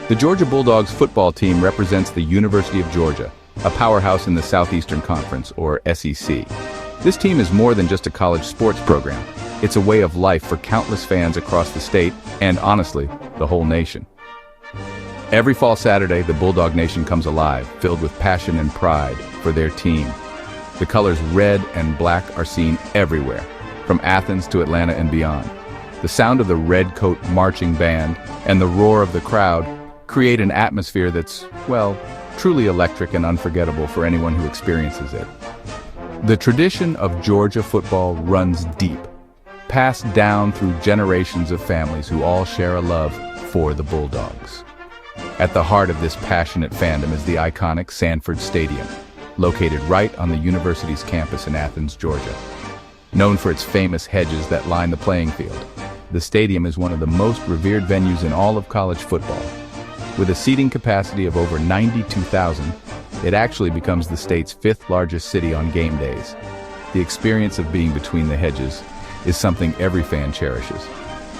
The Georgia Bulldogs football team represents the University of Georgia, a powerhouse in the Southeastern Conference, or SEC. This team is more than just a college sports program. It's a way of life for countless fans across the state and, honestly, the whole nation. Every fall Saturday, the Bulldog Nation comes alive, filled with passion and pride for their team. The colors red and black are seen everywhere, from Athens to Atlanta and beyond. The sound of the red coat marching band and the roar of the crowd create an atmosphere that's, well, truly electric and unforgettable for anyone who experiences it. The tradition of Georgia football runs deep, passed down through generations of families who all share a love for the Bulldogs. At the heart of this passionate fandom is the iconic Sanford Stadium, located right on the university's campus in Athens, Georgia. Known for its famous hedges that line the playing field, the stadium is one of the most revered venues in all of college football. With a seating capacity of over 92,000, it actually becomes the state's fifth largest city on game days. The experience of being between the hedges is something every fan cherishes.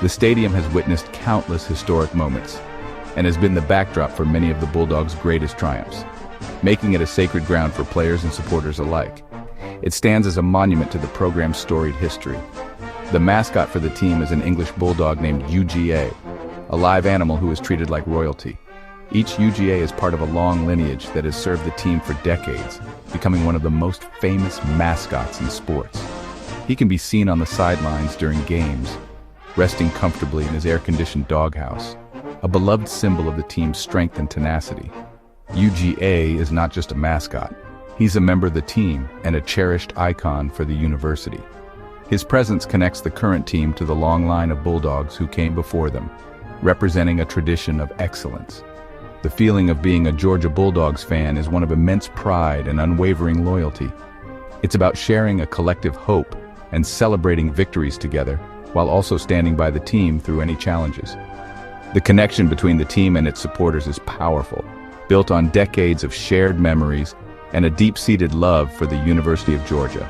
The stadium has witnessed countless historic moments and has been the backdrop for many of the Bulldogs' greatest triumphs, making it a sacred ground for players and supporters alike. It stands as a monument to the program's storied history. The mascot for the team is an English bulldog named UGA, a live animal who is treated like royalty. Each UGA is part of a long lineage that has served the team for decades, becoming one of the most famous mascots in sports. He can be seen on the sidelines during games, resting comfortably in his air-conditioned doghouse, a beloved symbol of the team's strength and tenacity. UGA is not just a mascot. He's a member of the team and a cherished icon for the university. His presence connects the current team to the long line of Bulldogs who came before them, representing a tradition of excellence. The feeling of being a Georgia Bulldogs fan is one of immense pride and unwavering loyalty. It's about sharing a collective hope and celebrating victories together, while also standing by the team through any challenges. The connection between the team and its supporters is powerful, built on decades of shared memories and a deep-seated love for the University of Georgia.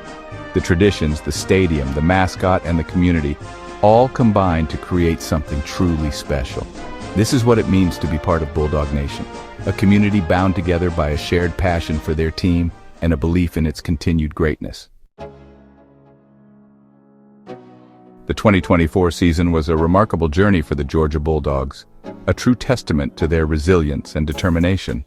The traditions, the stadium, the mascot, and the community all combine to create something truly special. This is what it means to be part of Bulldog Nation, a community bound together by a shared passion for their team and a belief in its continued greatness. The 2024 season was a remarkable journey for the Georgia Bulldogs, a true testament to their resilience and determination.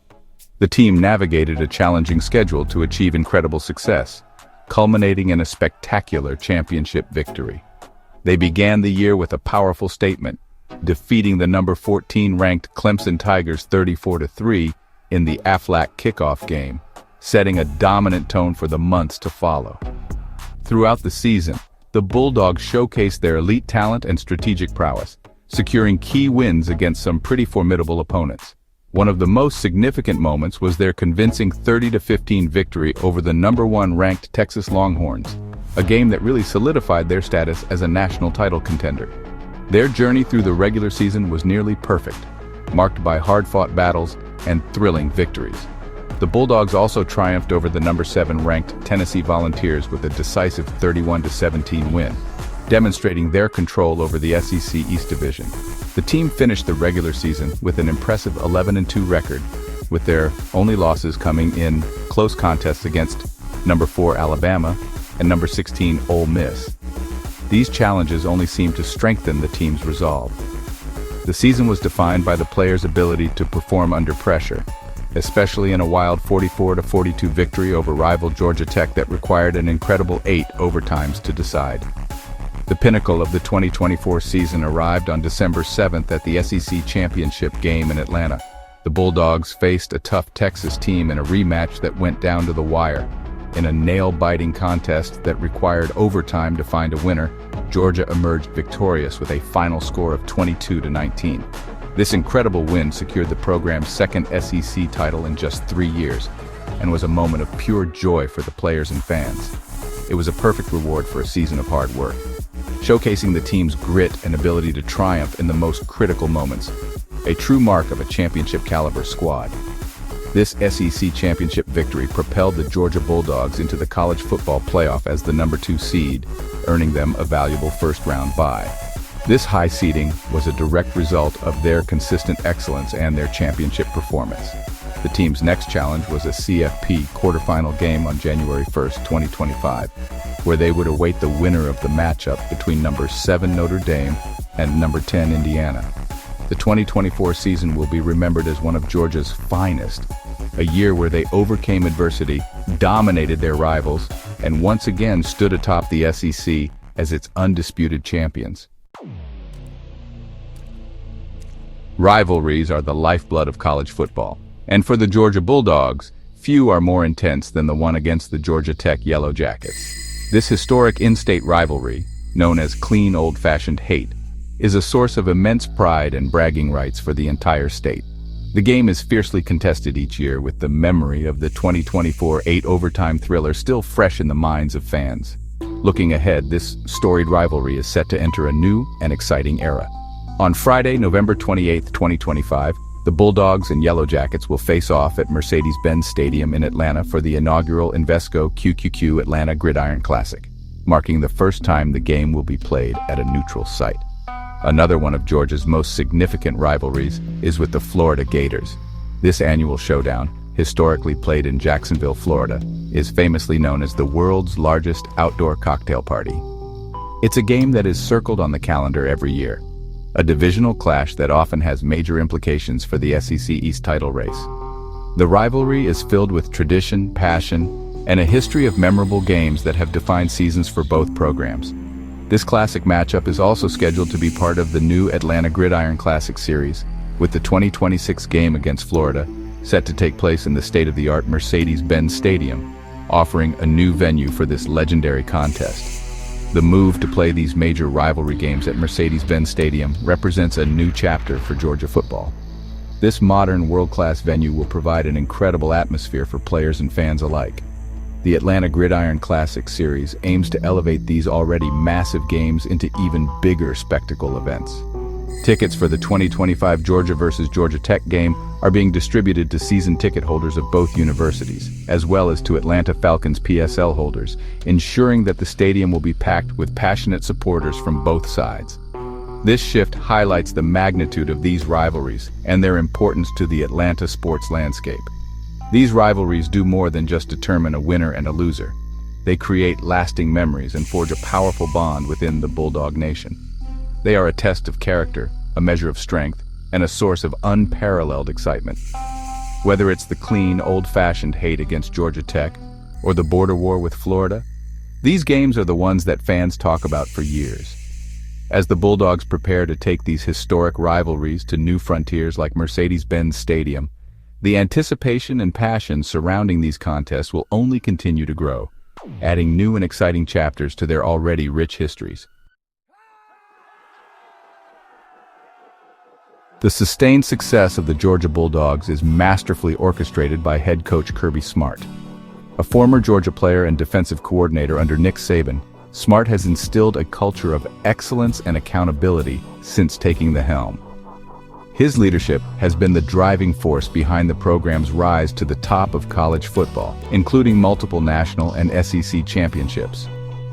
The team navigated a challenging schedule to achieve incredible success, culminating in a spectacular championship victory. They began the year with a powerful statement, defeating the number 14 ranked Clemson Tigers 34-3 in the Aflac kickoff game, setting a dominant tone for the months to follow. Throughout the season, the Bulldogs showcased their elite talent and strategic prowess, securing key wins against some pretty formidable opponents. One of the most significant moments was their convincing 30-15 victory over the number 1 ranked Texas Longhorns, a game that really solidified their status as a national title contender. Their journey through the regular season was nearly perfect, marked by hard-fought battles and thrilling victories. The Bulldogs also triumphed over the number 7 ranked Tennessee Volunteers with a decisive 31-17 win, demonstrating their control over the SEC East Division. The team finished the regular season with an impressive 11-2 record, with their only losses coming in close contests against number 4 Alabama and number 16 Ole Miss. These challenges only seemed to strengthen the team's resolve. The season was defined by the players' ability to perform under pressure, especially in a wild 44-42 victory over rival Georgia Tech that required an incredible 8 overtimes to decide. The pinnacle of the 2024 season arrived on December 7th at the SEC Championship game in Atlanta. The Bulldogs faced a tough Texas team in a rematch that went down to the wire. In a nail-biting contest that required overtime to find a winner, Georgia emerged victorious with a final score of 22-19. This incredible win secured the program's second SEC title in just 3 years, and was a moment of pure joy for the players and fans. It was a perfect reward for a season of hard work, showcasing the team's grit and ability to triumph in the most critical moments, a true mark of a championship-caliber squad. This SEC championship victory propelled the Georgia Bulldogs into the college football playoff as the number 2 seed, earning them a valuable first-round bye. This high seeding was a direct result of their consistent excellence and their championship performance. The team's next challenge was a CFP quarterfinal game on January 1st, 2025, where they would await the winner of the matchup between number 7 Notre Dame and number 10 Indiana. The 2024 season will be remembered as one of Georgia's finest, a year where they overcame adversity, dominated their rivals, and once again stood atop the SEC as its undisputed champions. Rivalries are the lifeblood of college football, and for the Georgia Bulldogs, few are more intense than the one against the Georgia Tech Yellow Jackets. This historic in-state rivalry, known as clean old-fashioned hate, is a source of immense pride and bragging rights for the entire state. The game is fiercely contested each year, with the memory of the 2024 8-overtime thriller still fresh in the minds of fans. Looking ahead, this storied rivalry is set to enter a new and exciting era. On Friday, November 28, 2025, the Bulldogs and Yellow Jackets will face off at Mercedes-Benz Stadium in Atlanta for the inaugural Invesco QQQ Atlanta Gridiron Classic, marking the first time the game will be played at a neutral site. Another one of Georgia's most significant rivalries is with the Florida Gators. This annual showdown, historically played in Jacksonville, Florida, is famously known as the world's largest outdoor cocktail party. It's a game that is circled on the calendar every year, a divisional clash that often has major implications for the SEC East title race. The rivalry is filled with tradition, passion, and a history of memorable games that have defined seasons for both programs. This classic matchup is also scheduled to be part of the new Atlanta Gridiron Classic series, with the 2026 game against Florida set to take place in the state-of-the-art Mercedes-Benz Stadium, offering a new venue for this legendary contest. The move to play these major rivalry games at Mercedes-Benz Stadium represents a new chapter for Georgia football. This modern world-class venue will provide an incredible atmosphere for players and fans alike. The Atlanta Gridiron Classic series aims to elevate these already massive games into even bigger spectacle events. Tickets for the 2025 Georgia versus Georgia Tech game are being distributed to season ticket holders of both universities, as well as to Atlanta Falcons PSL holders, ensuring that the stadium will be packed with passionate supporters from both sides. This shift highlights the magnitude of these rivalries and their importance to the Atlanta sports landscape. These rivalries do more than just determine a winner and a loser. They create lasting memories and forge a powerful bond within the Bulldog Nation. They are a test of character, a measure of strength, and a source of unparalleled excitement. Whether it's the clean, old-fashioned hate against Georgia Tech or the border war with Florida, these games are the ones that fans talk about for years. As the Bulldogs prepare to take these historic rivalries to new frontiers like Mercedes-Benz Stadium, the anticipation and passion surrounding these contests will only continue to grow, adding new and exciting chapters to their already rich histories. The sustained success of the Georgia Bulldogs is masterfully orchestrated by head coach Kirby Smart. A former Georgia player and defensive coordinator under Nick Saban, Smart has instilled a culture of excellence and accountability since taking the helm. His leadership has been the driving force behind the program's rise to the top of college football, including multiple national and SEC championships.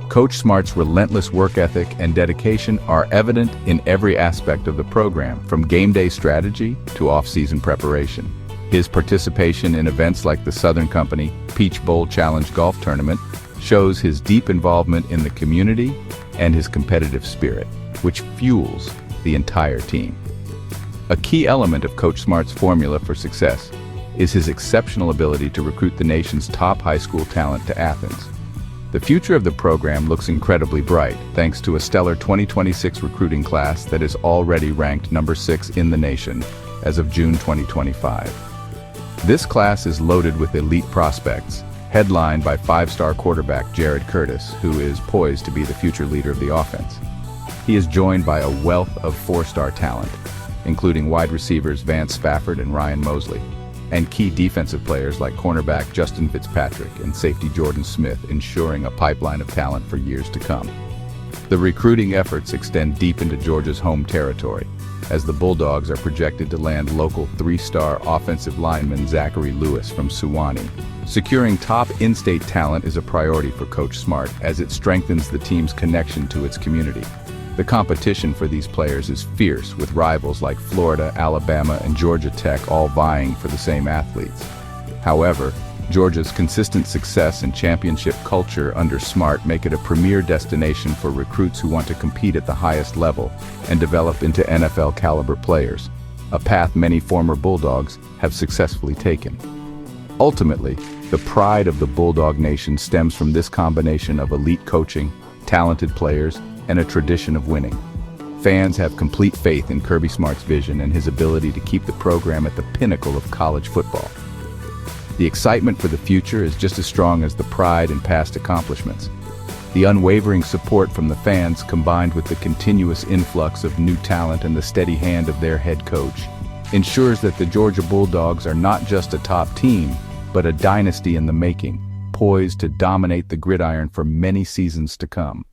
Coach Smart's relentless work ethic and dedication are evident in every aspect of the program, from game day strategy to off-season preparation. His participation in events like the Southern Company Peach Bowl Challenge Golf Tournament shows his deep involvement in the community and his competitive spirit, which fuels the entire team. A key element of Coach Smart's formula for success is his exceptional ability to recruit the nation's top high school talent to Athens. The future of the program looks incredibly bright, thanks to a stellar 2026 recruiting class that is already ranked number 6 in the nation as of June 2025. This class is loaded with elite prospects, headlined by 5-star quarterback Jared Curtis, who is poised to be the future leader of the offense. He is joined by a wealth of 4-star talent, including wide receivers Vance Spafford and Ryan Mosley, and key defensive players like cornerback Justin Fitzpatrick and safety Jordan Smith, ensuring a pipeline of talent for years to come. The recruiting efforts extend deep into Georgia's home territory, as the Bulldogs are projected to land local 3-star offensive lineman Zachary Lewis from Suwannee. Securing top in-state talent is a priority for Coach Smart, as it strengthens the team's connection to its community. The competition for these players is fierce, with rivals like Florida, Alabama, and Georgia Tech all vying for the same athletes. However, Georgia's consistent success and championship culture under Smart make it a premier destination for recruits who want to compete at the highest level and develop into NFL-caliber players, a path many former Bulldogs have successfully taken. Ultimately, the pride of the Bulldog Nation stems from this combination of elite coaching, talented players, and a tradition of winning. Fans have complete faith in Kirby Smart's vision and his ability to keep the program at the pinnacle of college football. The excitement for the future is just as strong as the pride in past accomplishments. The unwavering support from the fans, combined with the continuous influx of new talent and the steady hand of their head coach, ensures that the Georgia Bulldogs are not just a top team, but a dynasty in the making, poised to dominate the gridiron for many seasons to come.